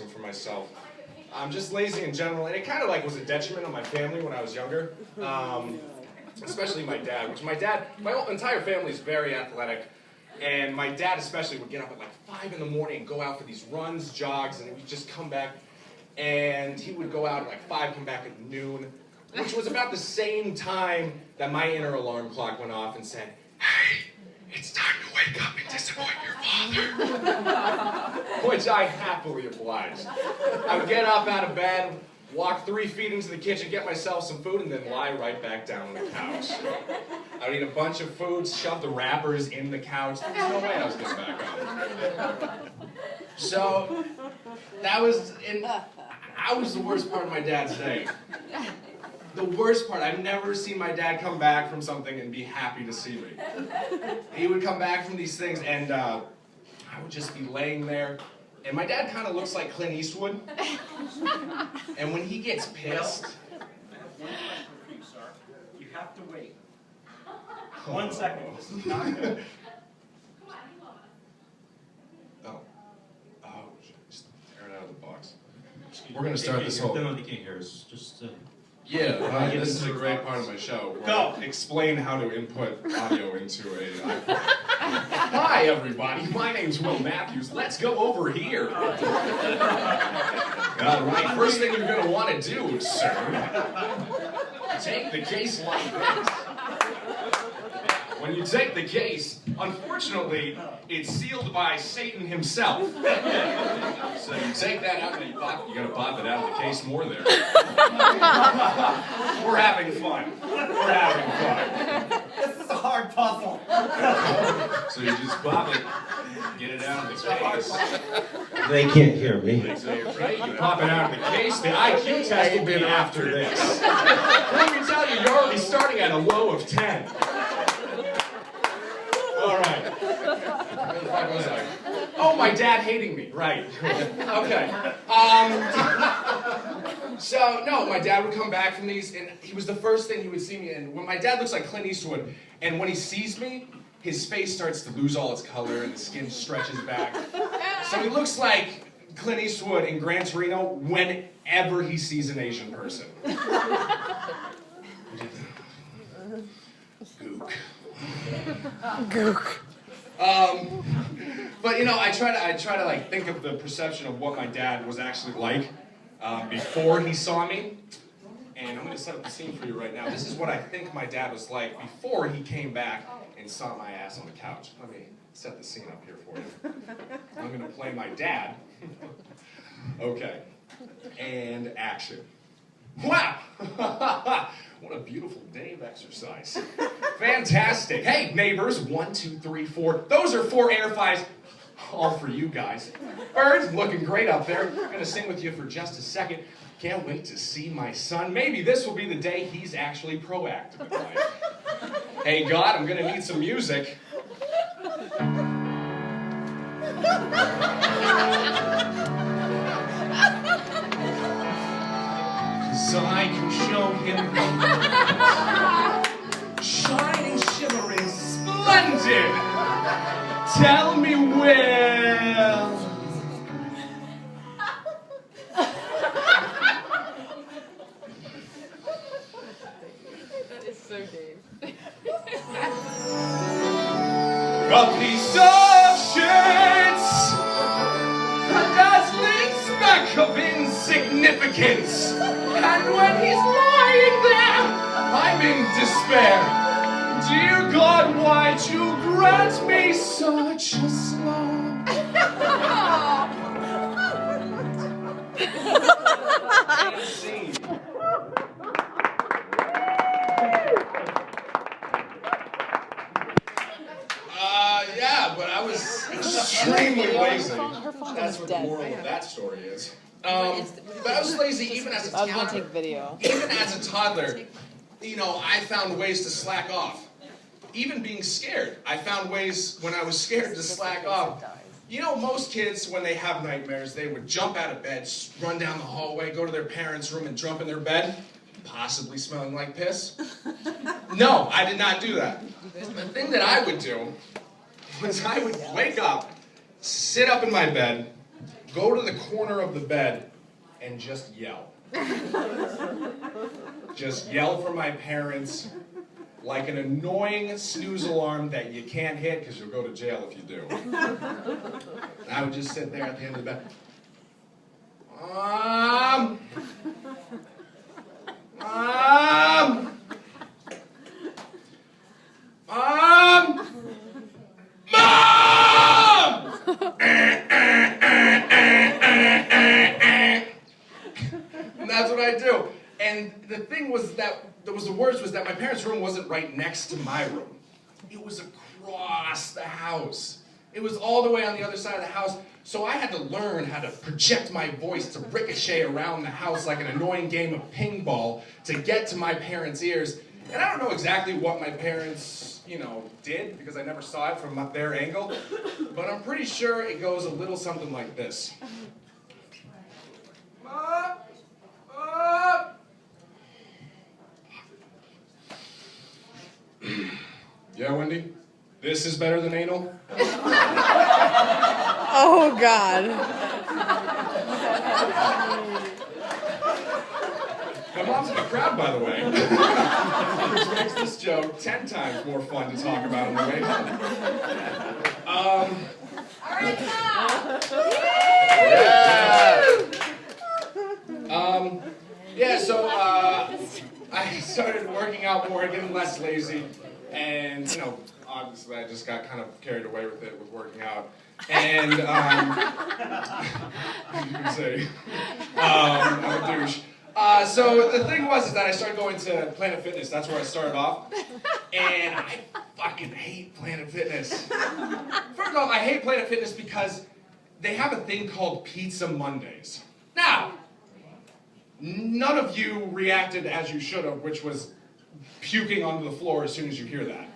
for myself. I'm just lazy in general, and it kind of like was a detriment on my family when I was younger, especially my dad. My whole entire family is very athletic, and my dad especially would get up at like 5 in the morning and go out for these runs, jogs, and we'd just come back, and he would go out at like 5, come back at noon, which was about the same time that my inner alarm clock went off and said, "Hey, it's time to wake up and disappoint your father." Which I happily obliged. I would get up out of bed, walk 3 feet into the kitchen, get myself some food, and then lie right back down on the couch. I would eat a bunch of food, shove the wrappers in the couch. There's no way I was getting back on. So, that was the worst part of my dad's day. The worst part, I've never seen my dad come back from something and be happy to see me. He would come back from these things and I would just be laying there. And my dad kind of looks like Clint Eastwood. And when he gets pissed... I have one question for you, sir. You have to wait. 1 second. This is not good. Oh, just tear it out of the box. We're going to start this whole... No, they can't hear us. Just... Yeah, this is a great part of my show. Go! Explain how to input audio into a iPhone. Hi, everybody. My name's Will Matthews. Let's go over here. All right, first thing you're going to want to do, sir, take the case like this. When you take the case, unfortunately, it's sealed by Satan himself. So you take that out and you gotta pop it out of the case more there. We're having fun. We're having fun. This is a hard puzzle. So you just pop it, get it out of the case. They can't hear me. Right? You pop it out of the case, the IQ test will be after this. Let me tell you, you're already starting at a low of 10. All right. Where the fuck was I? Oh, my dad hating me. Right. Okay. So, no, my dad would come back from these, and he was the first thing he would see me in. When my dad looks like Clint Eastwood, and when he sees me, his face starts to lose all its color, and the skin stretches back. So he looks like Clint Eastwood in Gran Torino whenever he sees an Asian person. Gook. But you know, I try to like think of the perception of what my dad was actually like before he saw me. And I'm going to set up the scene for you right now. This is what I think my dad was like before he came back and saw my ass on the couch. Let me set the scene up here for you. I'm going to play my dad. Okay. And action. Wow! What a beautiful day of exercise. Fantastic. Hey, neighbors, 1, 2, 3, 4. Those are 4 air fives, all for you guys. Birds, looking great up there. I'm going to sing with you for just a second. Can't wait to see my son. Maybe this will be the day he's actually proactive in life. Hey, God, I'm going to need some music. So I can show him shining, shimmering, splendid. Tell me, Will. That is so Dave. A piece of shit, a dazzling speck of insignificance. And when he's lying there, I'm in despair. Dear God, why'd you grant me such a slump? Yeah, but I was extremely lazy. That's what the moral of that story is. But I was lazy even as a toddler. I was gonna take video. Even as a toddler, you know, I found ways to slack off. Even being scared, I found ways when I was scared to slack off. You know, most kids, when they have nightmares, they would jump out of bed, run down the hallway, go to their parents' room and jump in their bed, possibly smelling like piss. No, I did not do that. The thing that I would do was I would wake up, sit up in my bed, go to the corner of the bed and just yell. Just yell for my parents like an annoying snooze alarm that you can't hit because you'll go to jail if you do. And I would just sit there at the end of the bed. Mom! Mom! Mom! Mom! And that's what I do. And the thing was that, the worst was that my parents' room wasn't right next to my room. It was across the house. It was all the way on the other side of the house. So I had to learn how to project my voice to ricochet around the house like an annoying game of ping pong to get to my parents' ears. And I don't know exactly what my parents, did because I never saw it from their angle. But I'm pretty sure it goes a little something like this. Mom! Mom! Yeah, Wendy? This is better than anal? Oh, God. My mom's in the crowd, by the way. Which makes this joke 10 times more fun to talk about on the way home. So I started working out more, getting less lazy, and, obviously I just got kind of carried away with it, with working out. And, you can say, I'm a douche. So the thing was is that I started going to Planet Fitness. That's where I started off. And I fucking hate Planet Fitness. First off, I hate Planet Fitness because they have a thing called Pizza Mondays. Now, none of you reacted as you should have, which was puking onto the floor as soon as you hear that.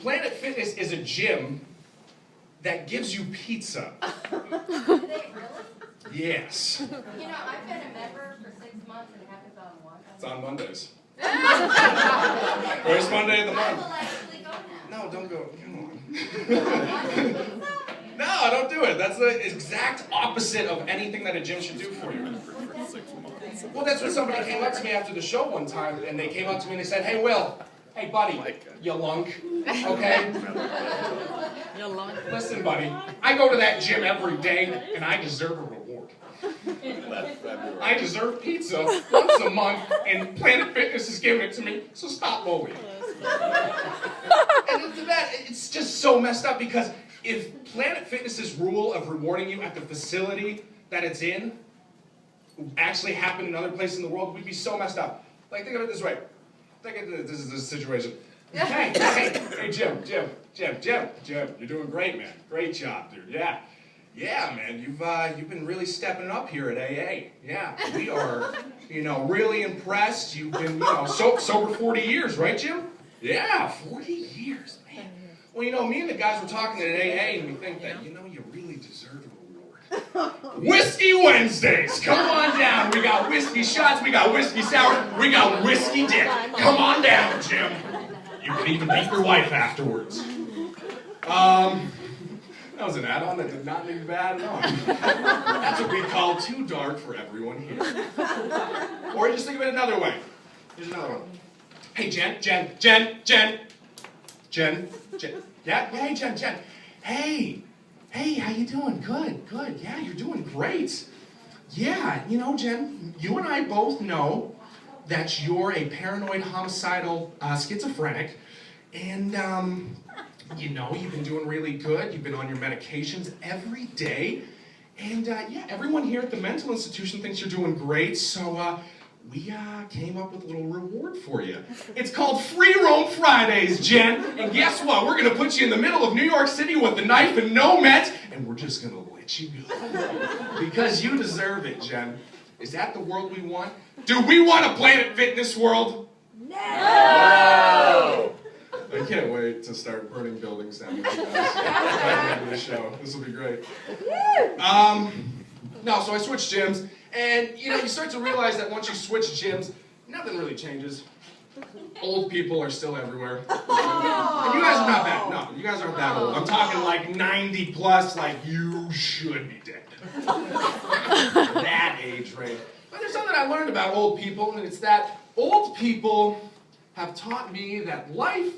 Planet Fitness is a gym that gives you pizza. Do they really? Yes. I've been a member for 6 months and it happens on one. It's on Mondays. First Monday of the I month. will actually go now. No, don't go. Come on. No, don't do it. That's the exact opposite of anything that a gym should do for you. Well, that's when somebody came up to me after the show one time, and they came up to me and they said, "Hey, Will, hey, buddy, you lunk, okay? Listen, buddy, I go to that gym every day, and I deserve a reward. I deserve pizza once a month, and Planet Fitness is giving it to me, so stop bullying." And after that, it's just so messed up, because if Planet Fitness's rule of rewarding you at the facility that it's in actually happened in other places in the world, we'd be so messed up. Like, think of it this way. Think of this situation. Hey, Jim, you're doing great, man. Great job, dude. Yeah, man, you've been really stepping up here at AA. Yeah, we are, really impressed. You've been, sober 40 years, right, Jim? Yeah, 40 years, man. Well, me and the guys were talking at AA, and we think that, you really deserve a reward. Whiskey Wednesdays! Come on down. We got whiskey shots, we got whiskey sour, we got whiskey dip. Come on down, Jim. You can even beat your wife afterwards. That was an add-on that did not need to be added on. That's what we call too dark for everyone here. Or just think of it another way. Here's another one. Hey, Jen. Yeah, hey, Jen. Hey, how you doing? Good. Yeah, you're doing great. Yeah, Jen, you and I both know that you're a paranoid, homicidal, schizophrenic, and, you've been doing really good. You've been on your medications every day, and, everyone here at the mental institution thinks you're doing great, so, we came up with a little reward for you. It's called Free Roam Fridays, Jen. And guess what? We're going to put you in the middle of New York City with a knife and no meds, and we're just going to let you go. Because you deserve it, Jen. Is that the world we want? Do we want a Planet Fitness world? No! I can't wait to start burning buildings down with you guys at the end of the show. This will be great. No, so I switched gyms. And, you start to realize that once you switch gyms, nothing really changes. Old people are still everywhere. And you guys are not bad. No, you guys aren't that old. I'm talking like 90 plus, like you should be dead. That age range. But there's something I learned about old people, and it's that old people have taught me that life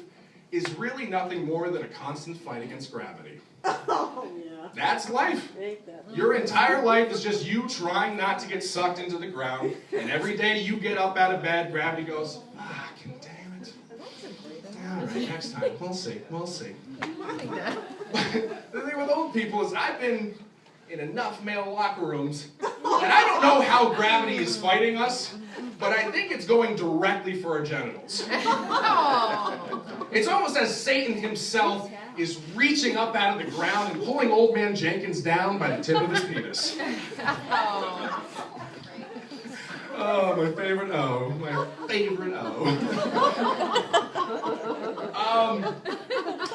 is really nothing more than a constant fight against gravity. Oh, yeah. That's life. Ain't that? Your entire life is just you trying not to get sucked into the ground, and every day you get up out of bed, gravity goes, fucking damn it. All right, next time, we'll see. But the thing with old people is I've been in enough male locker rooms, and I don't know how gravity is fighting us, but I think it's going directly for our genitals. It's almost as Satan himself is reaching up out of the ground and pulling old man Jenkins down by the tip of his penis. Oh, my favorite O.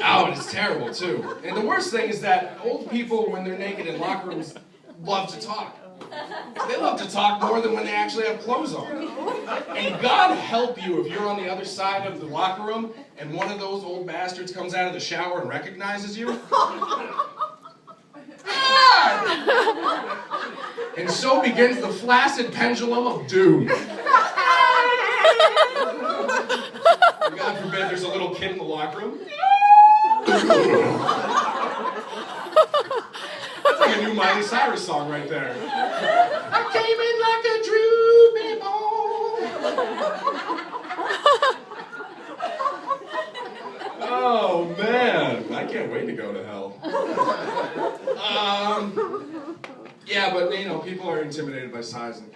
Oh, and it's terrible, too. And the worst thing is that old people, when they're naked in locker rooms, love to talk. They love to talk more than when they actually have clothes on. And God help you if you're on the other side of the locker room and one of those old bastards comes out of the shower and recognizes you. And so begins the flaccid pendulum of doom. God forbid there's a little kid in the locker room. That's like a new Miley Cyrus song right there. I came in like a droopy ball. Oh man, I can't wait to go to hell. Yeah, but you know, people are intimidated by size, and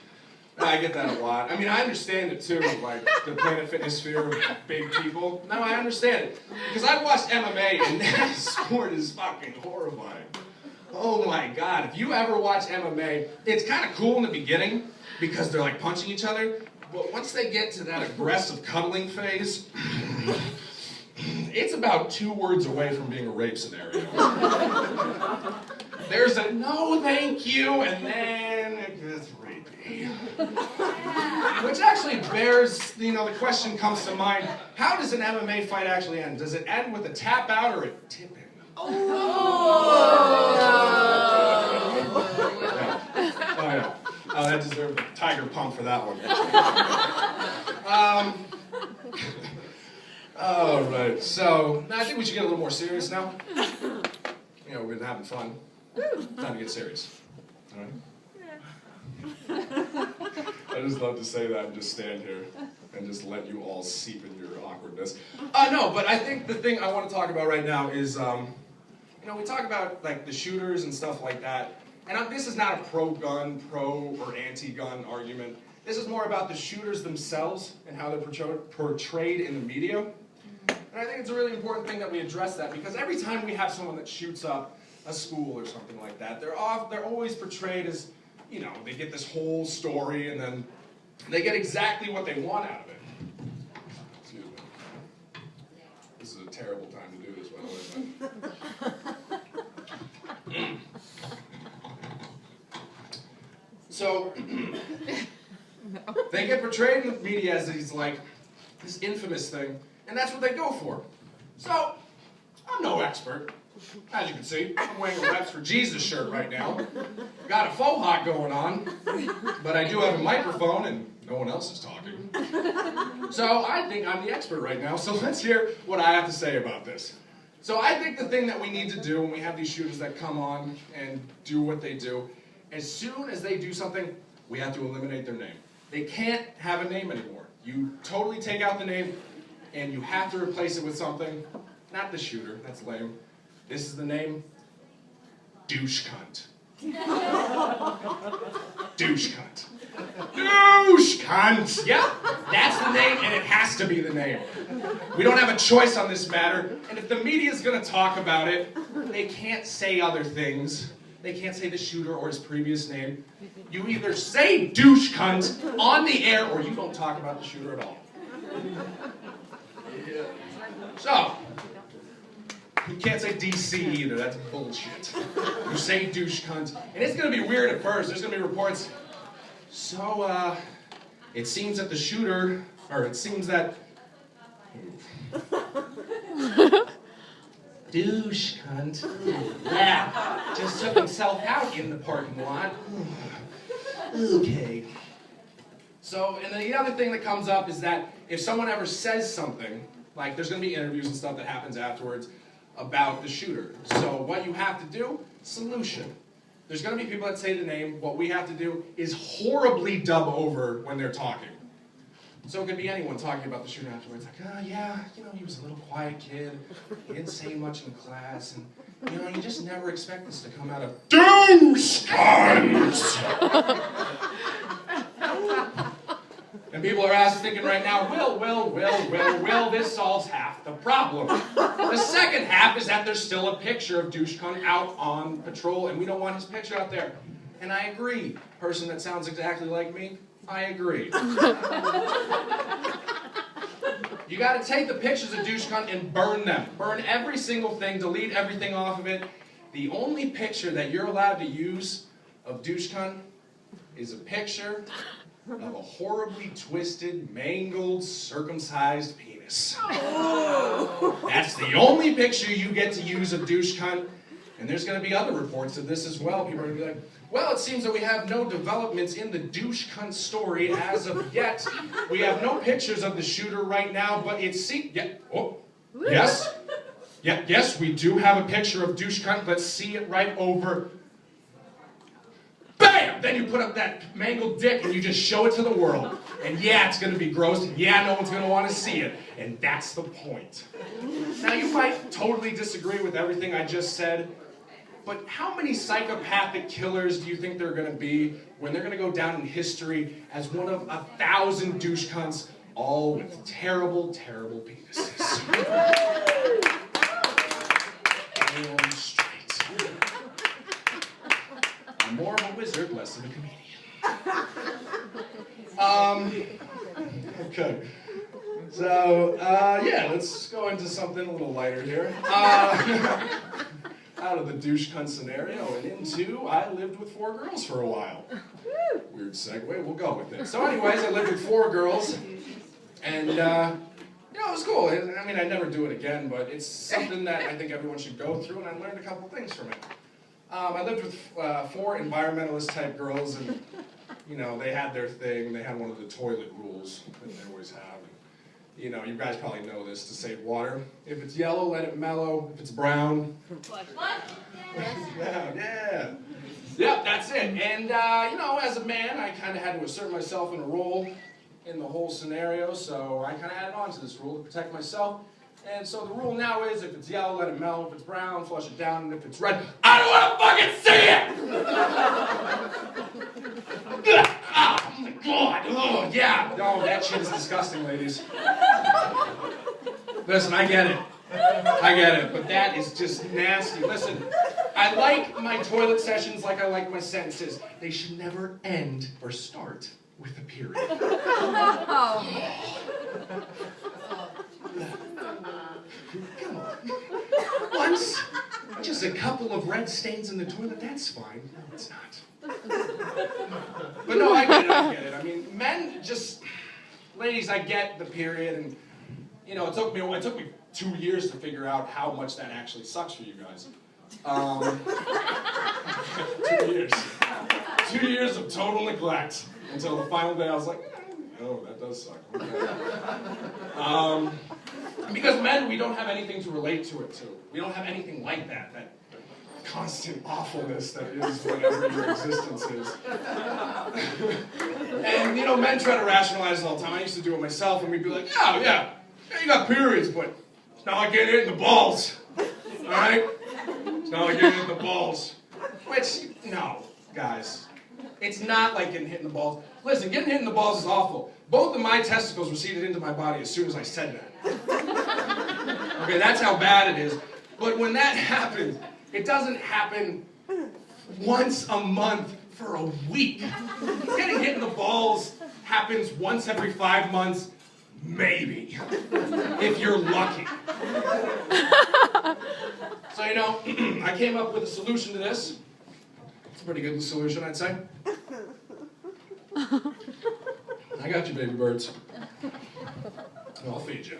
I get that a lot. I mean, I understand it too, like the Planet Fitness fear of big people. No, I understand it. Because I watched MMA, and that sport is fucking horrifying. Oh my God, if you ever watch MMA, it's kind of cool in the beginning, because they're like punching each other, but once they get to that aggressive cuddling phase, it's about 2 words away from being a rape scenario. There's a no thank you, and then it gets rapey. Which actually bears, you know, the question comes to mind, how does an MMA fight actually end? Does it end with a tap out or a tip in? Oh. Yeah. Oh yeah. Oh, that deserved a tiger pump for that one. All right, so I think we should get a little more serious now. You know, we've been having fun. Time to get serious. All right? I just love to say that and just stand here and just let you all seep in your awkwardness. No, but I think the thing I want to talk about right now is, you know, we talk about like the shooters and stuff like that. And this is not a pro-gun, pro or anti-gun argument. This is more about the shooters themselves and how they're portrayed in the media. And I think it's a really important thing that we address that, because every time we have someone that shoots up a school or something like that, they're always portrayed as, you know, they get this whole story and then they get exactly what they want out of it. Excuse me. This is a terrible time to do this, by the way. So, they get portrayed in the media as these, like, this infamous thing, and that's what they go for. So, I'm no expert. As you can see, I'm wearing a Reps for Jesus shirt right now. Got a faux hawk going on, but I do have a microphone and no one else is talking. So I think I'm the expert right now, so let's hear what I have to say about this. So I think the thing that we need to do when we have these shooters that come on and do what they do, as soon as they do something, we have to eliminate their name. They can't have a name anymore. You totally take out the name and you have to replace it with something. Not the shooter, that's lame. This is the name, douche cunt. Douche cunt. Douche cunt! Yeah, that's the name, and it has to be the name. We don't have a choice on this matter, and if the media's gonna talk about it, they can't say other things. They can't say the shooter or his previous name. You either say douche cunt on the air, or you don't talk about the shooter at all. Yeah. So, you can't say DC either, that's bullshit. You say douche cunt. And it's gonna be weird at first. There's gonna be reports. So, it seems that the shooter, or it seems that douche cunt. Yeah, just took himself out in the parking lot. Okay. So, and then the other thing that comes up is that if someone ever says something, like there's going to be interviews and stuff that happens afterwards about the shooter. So what you have to do, solution. There's going to be people that say the name. What we have to do is horribly dub over when they're talking. So it could be anyone talking about the shooter afterwards, like, oh yeah, you know, he was a little quiet kid, he didn't say much in class, and you know, you just never expect this to come out of douche cunt. And people are thinking right now, Will, this solves half the problem. The second half is that there's still a picture of douche cunt out on patrol, and we don't want his picture out there. And I agree. Person that sounds exactly like me, I agree. You gotta take the pictures of douche cunt and burn them. Burn every single thing, delete everything off of it. The only picture that you're allowed to use of douche cunt is a picture of a horribly twisted, mangled, circumcised penis. That's the only picture you get to use of douche cunt. And there's going to be other reports of this as well. People are going to be like, well, it seems that we have no developments in the douche cunt story as of yet. We have no pictures of the shooter right now, but it's yes, we do have a picture of douche cunt. Let's see it right over. Bam! Then you put up that mangled dick and you just show it to the world. And yeah, it's going to be gross, and yeah, no one's going to want to see it. And that's the point. Now, you might totally disagree with everything I just said, but how many psychopathic killers do you think there are going to be when they're going to go down in history as one of 1,000 douche cunts, all with terrible, terrible penises? And straight. I'm more of a wizard, less of a comedian. Okay. So, yeah, let's go into something a little lighter here. Out of the douche cunt scenario and into I lived with 4 girls for a while. Weird segue, we'll go with it. So anyways, I lived with 4 girls, and, you know, it was cool. I mean, I'd never do it again, but it's something that I think everyone should go through, and I learned a couple things from it. I lived with 4 environmentalist-type girls, and, you know, they had their thing. They had one of the toilet rules that they always have. You know, you guys probably know this, to save water. If it's yellow, let it mellow. If it's brown... yeah. Yep, that's it. And, you know, as a man, I kind of had to assert myself in a role in the whole scenario, so I kind of added on to this rule to protect myself. And so the rule now is, if it's yellow, let it mellow. If it's brown, flush it down. And if it's red, I don't want to fucking see it! Oh my God! Oh, yeah. No, that shit is disgusting, ladies. Listen, I get it. But that is just nasty. Listen, I like my toilet sessions like I like my sentences. They should never end or start with a period. Come on. Once, just a couple of red stains in the toilet, that's fine. No, it's not. But no, I get it. I mean, men just... Ladies, I get the period, and, you know, it took me 2 years to figure out how much that actually sucks for you guys. 2 years. 2 years of total neglect, until the final day I was like, oh, that does suck. Okay. Because men, we don't have anything to relate to it to. We don't have anything like that constant awfulness that is whatever your existence is. And, you know, men try to rationalize it all the time. I used to do it myself, and we'd be like, yeah, you got periods, but it's not like getting hit in the balls. All right? It's not like getting hit in the balls. Which, no, guys. It's not like getting hit in the balls. Listen, getting hit in the balls is awful. Both of my testicles receded into my body as soon as I said that. Okay, that's how bad it is. But when that happens, it doesn't happen once a month for a week. Getting hit in the balls happens once every 5 months, maybe, if you're lucky. So, you know, I came up with a solution to this. It's a pretty good solution, I'd say. I got you, baby birds. I'll feed you.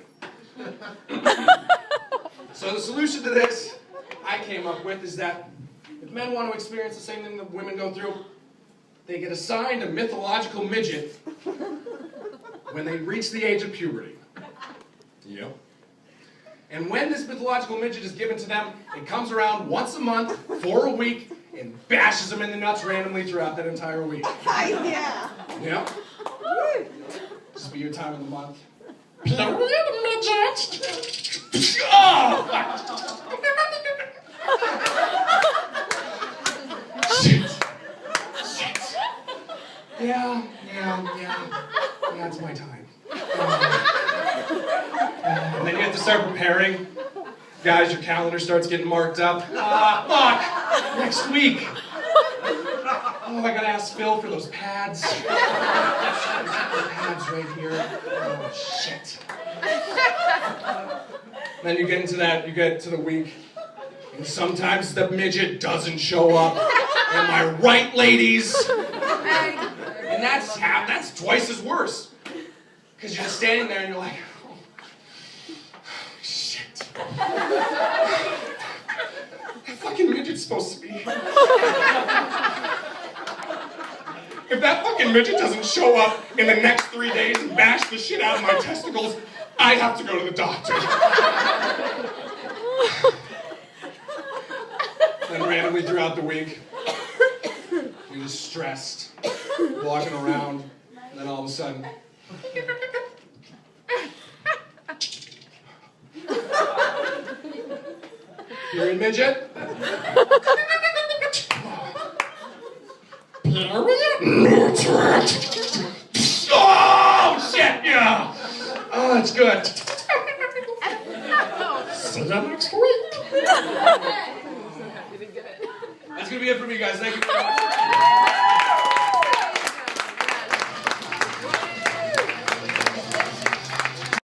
So the solution to this I came up with is that if men want to experience the same thing that women go through, they get assigned a mythological midget when they reach the age of puberty. Yep. And when this mythological midget is given to them, it comes around once a month for a week and bashes them in the nuts randomly throughout that entire week. Yeah. Yep. Just be your time of the month. Shit. Yeah, it's my time. And then you have to start preparing. Guys, your calendar starts getting marked up. Fuck! Next week. Oh, I gotta ask Phil for those pads. Pads right here. Oh, shit. Then you get to the week, and sometimes the midget doesn't show up. Am I right, ladies? And that's twice as worse. Because you're just standing there and you're like, oh, shit. That fucking midget's supposed to be here. If that fucking midget doesn't show up in the next 3 days and bash the shit out of my testicles, I have to go to the doctor. Then randomly throughout the week, you're just stressed, walking around, and then all of a sudden, period midget? Oh, shit, yeah! Oh, that's good. See you next week. That's gonna be it for me, guys. Thank you very much.